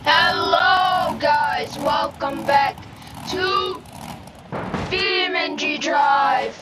Hello guys, welcome back to BeamNG Drive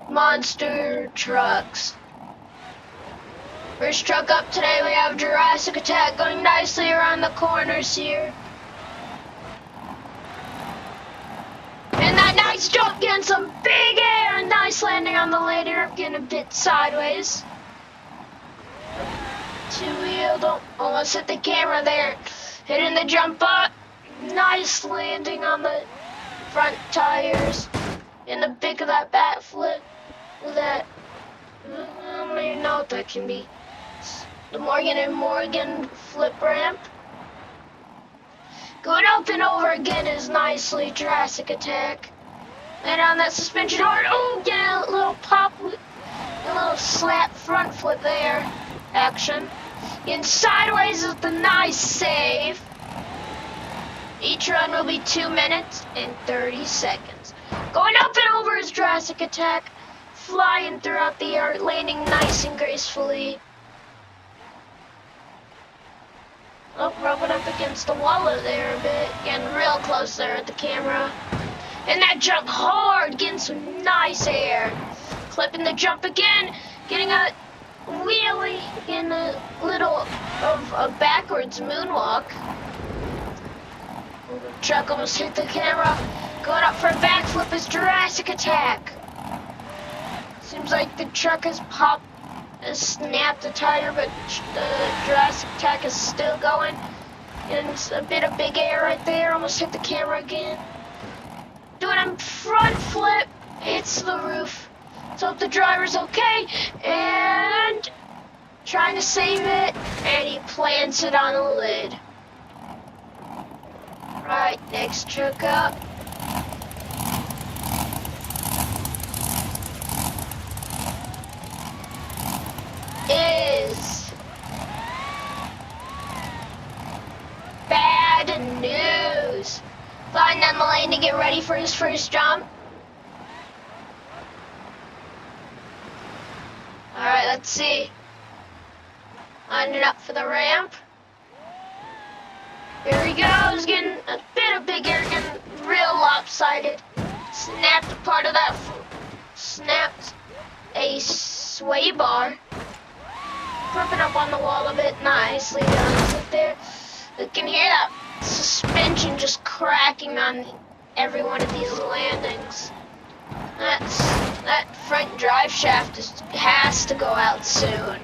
Monster Trucks. First truck up today, we have Jurassic Attack going nicely around the corners here. And that nice jump, getting some big air, and nice landing on the ladder, getting a bit sideways. Two-wheel, don't almost hit the camera there. Hitting the jump up, nice landing on the front tires. In the big of that backflip, that, I don't even know what that can be. The Morgan and Morgan flip ramp. Going up and over again is nicely Jurassic Attack. And on that suspension hard, oh, get a little pop, a little slap front flip there. Action. In sideways is the nice save. Each run will be 2 minutes and 30 seconds. Going up and over is Jurassic Attack. Flying throughout the air, landing nice and gracefully. Oh, rubbing up against the wall there a bit. Getting real close there at the camera. And that jump hard, getting some nice air. Clipping the jump again, getting a wheelie in a little of a backwards moonwalk. Truck almost hit the camera. Going up for a backflip is Jurassic Attack. Seems like the truck has snapped the tire, but the Jurassic Attack is still going. And it's a bit of big air right there. Almost hit the camera again. Doing a front flip. Hits the roof. Let's hope the driver's okay. And trying to save it. And he plants it on the lid. Right, next truck up. Is bad news. Flying down the lane to get ready for his first jump. Alright, let's see. Lining up for the ramp. Here he goes, getting a bit of big air, getting real lopsided. Snapped a part of that, snapped a sway bar. Gripping up on the wall a bit nicely down sit there. You can hear that suspension just cracking on every one of these landings. That front drive shaft has to go out soon.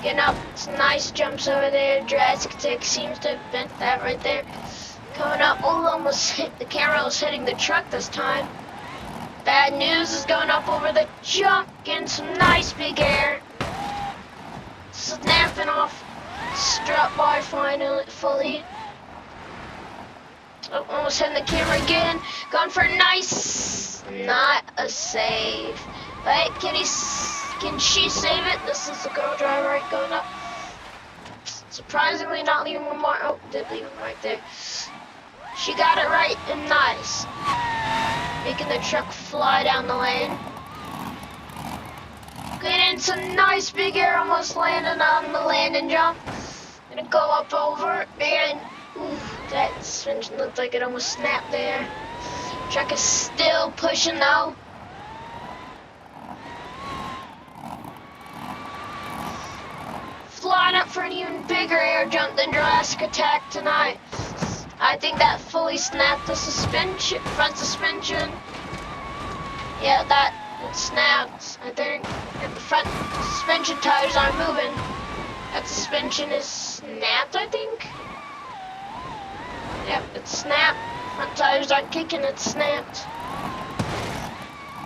Getting up, some nice jumps over there. Jurassic Attack seems to have bent that right there. Coming up, oh, almost hit the camera, was hitting the truck this time. Bad news is going up over the jump, getting some nice big air. Snapping off strut bar fully. Oh, almost hitting the camera again. Going for a nice, not a save. But can she save it? This is the girl driver right going up. Surprisingly not leaving a mark. Oh, did leave him right there. She got it right and nice. Making the truck fly down the lane. Getting some nice big air, almost landing on the landing jump. Gonna go up over and ooh, that suspension looked like it almost snapped there. Truck is still pushing though. Flying up for an even bigger air jump than Jurassic Attack tonight. I think that fully snapped the suspension, front suspension. Yeah, that it snapped. I think the front suspension tires aren't moving. That suspension is snapped, I think. Yep, it's snapped. Front tires aren't kicking, it's snapped.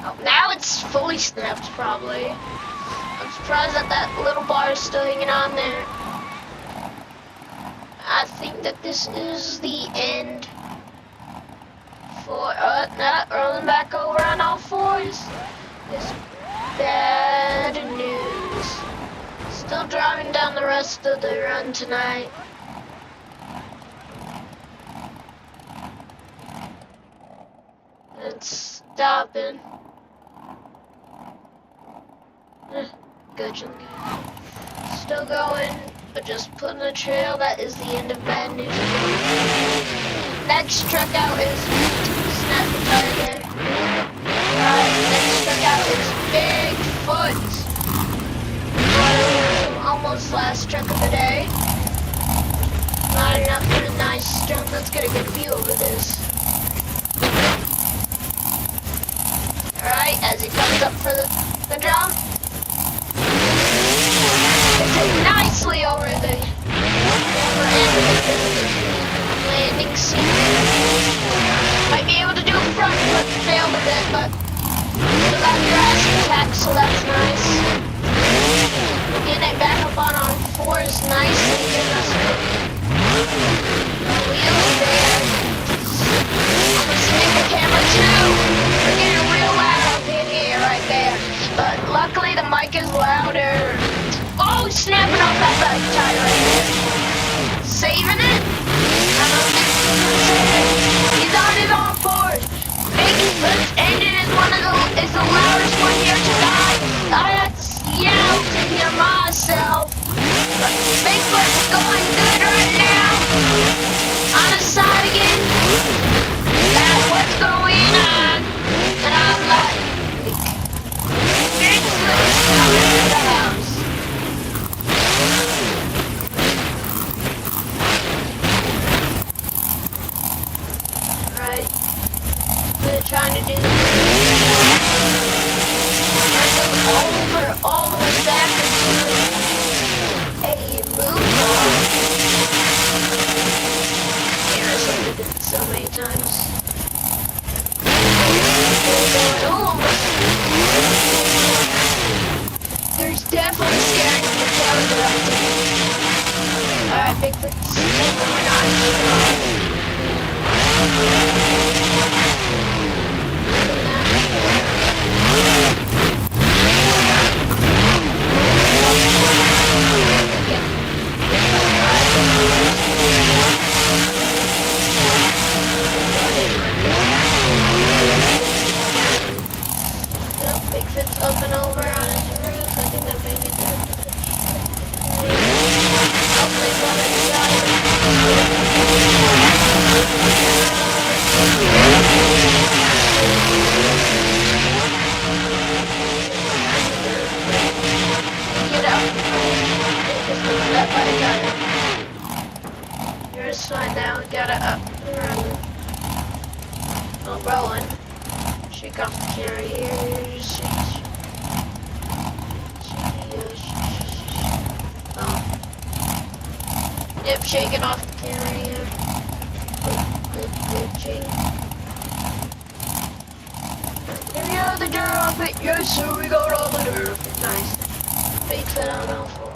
Oh, now it's fully snapped, probably. I'm surprised that that little bar is still hanging on there. I think that this is the end for not rolling back over on all fours. It's bad news. Still driving down the rest of the run tonight. It's stopping. Good. still going, but just putting the trail. That is the end of bad news. Next truck out is snap the tire again. Alright, next truck out is Bigfoot. Almost last truck of the day. Not enough for a nice jump. Let's get a good view over this. Alright, as he comes up for the jump. It's it nicely over the landing seat. Might be able to do a front flip, failed a bit, but still got your ass attack, so that's nice. Getting it back up on our fours nicely, getting us wheelie there. Almost hit the camera too. We're getting real loud up in here right there. But luckily the mic is louder. Oh, snapping off that back tire right there. Saving it? He's on his own board. Bigfoot's engine is the loudest one here tonight. I had to yell to hear myself. But Bigfoot's going good right now. On the side again. That's what's going on. And I'm like, Bigfoot's coming to the house. Right. We're trying to do this. Over all the way back into a move on. Yeah, I did it so many times. There's definitely scaring the tower direction. Alright, Bigfoot's going on. Bigfoot's up and over on his roof. I think that baby did. Hopefully one of the guys. Get out. Just move that by the tire. You're just fine now. Gotta up and run. Oh, rolling. Shake off the carriers. Yep, shaking off the carrier. Good, shake. Here we are, the dirt off it. Yes, sir, we got all the dirt. Nice. Bigfoot on all four.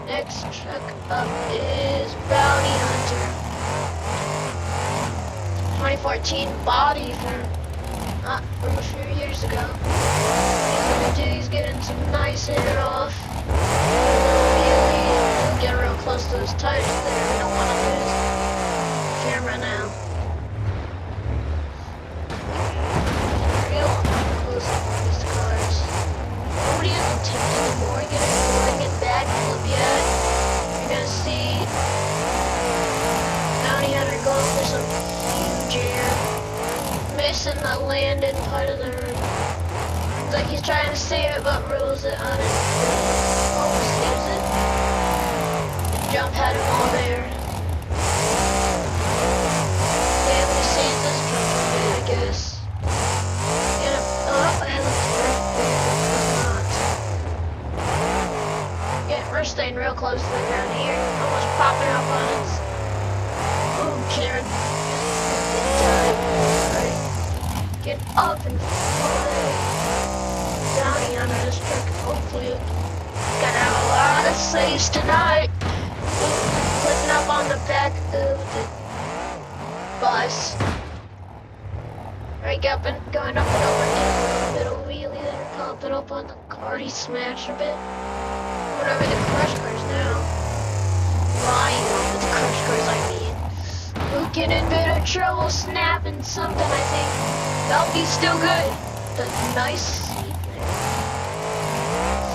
Next truck up is Bounty Hunter. 2014 body from a few years ago. He's getting some nice air off. Really get real close to those tires there. We don't want to lose camera now. Real close to these cars. Nobody is attempting anymore. Getting it back flip yet. You're gonna see Bounty Hunter going for some huge air. Missing the landing part of the room. Looks like he's trying to save it, but rolls it on it. Almost saves it. The jump had him all there. Yeah, we saved this jump a bit, I guess. Yeah, oh, I looked perfect. Yeah, we're staying real close to the ground here. Almost popping up on us. Boom, Karen. Get up and fly. Bounty Hunter this truck. Hopefully, gonna have a lot of saves tonight. Flipping up on the back of the bus. Right, going up and over to a little wheelie there. Popping up on the car. He smashed a bit. Whatever the crush cars now. Flying over the crush cars, I mean. We'll get in a bit of trouble snapping something, I think. That'll be still good. The nice seat there.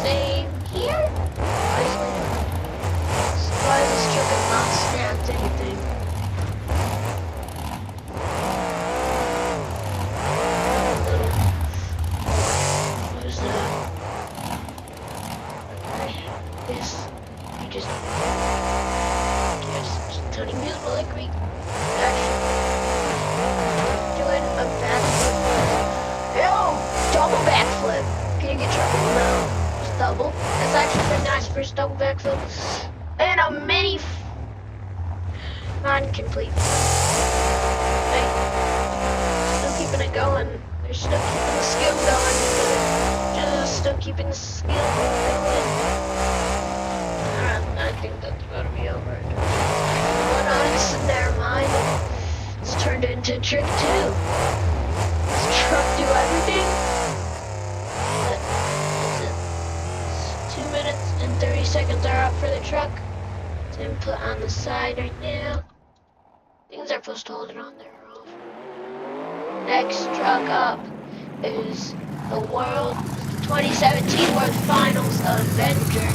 Same here. we actually doing a backflip? Oh, double backflip. Can you get trouble? No, just double. That's actually pretty nice for a double backflip. And a mini non-complete. Hey, still keeping it going. They're still keeping the skill going. Just still keeping the skill going. I think that's about to be over. But never mind. It's turned into trick 2. Does truck do everything? That's it. It's 2 minutes and 30 seconds are up for the truck. It's input on the side right now. Things are supposed to hold it on there off. Next truck up is the World 2017 World Finals Avenger.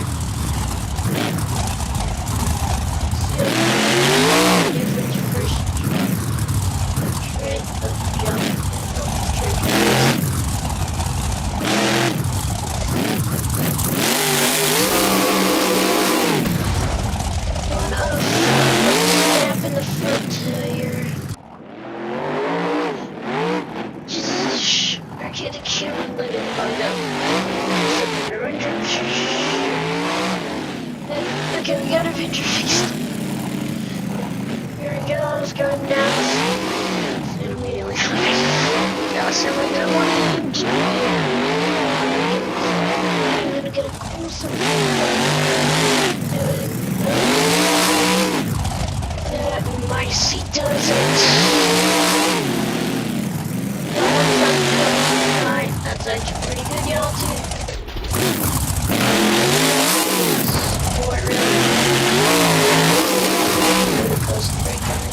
Difference first trick of jump trick. Snap in the front tire. Just okay, the camera let it bug up. Okay, we got a picture fixed. Here we go, it's going down. It's immediately coming. Got someone that wanted. I'm gonna get a closer. My seat does it. Alright, that's actually pretty good, y'all, too. Sport, really. Really close to break on it.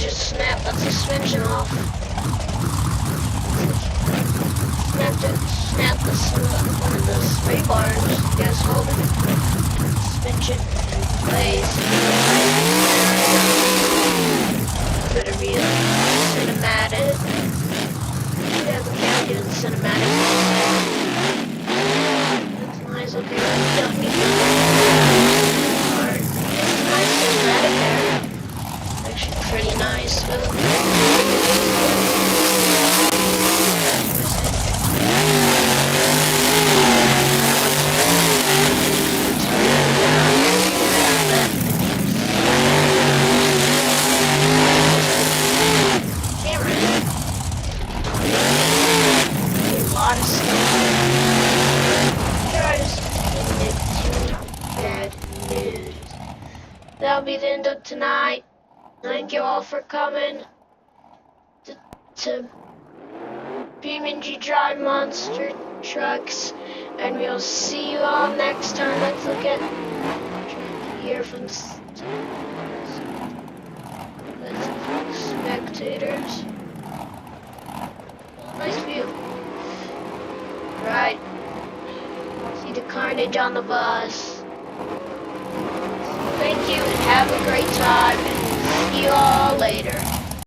Snap that suspension off. Snap this one of the sway bars. Yes, hold it. Suspension in place. Better be a cinematic. Yeah, we can't do the cinematic. That's nice. Okay, we don't need to. Alright, nice cinematic there. Actually pretty nice. That'll be the end of tonight. Thank you all for coming to BeamNG Drive Monster Trucks, and we'll see you all next time. Let's look at here from the spectators. Nice view. Right. See the carnage on the bus. Thank you and have a great time. See you all later.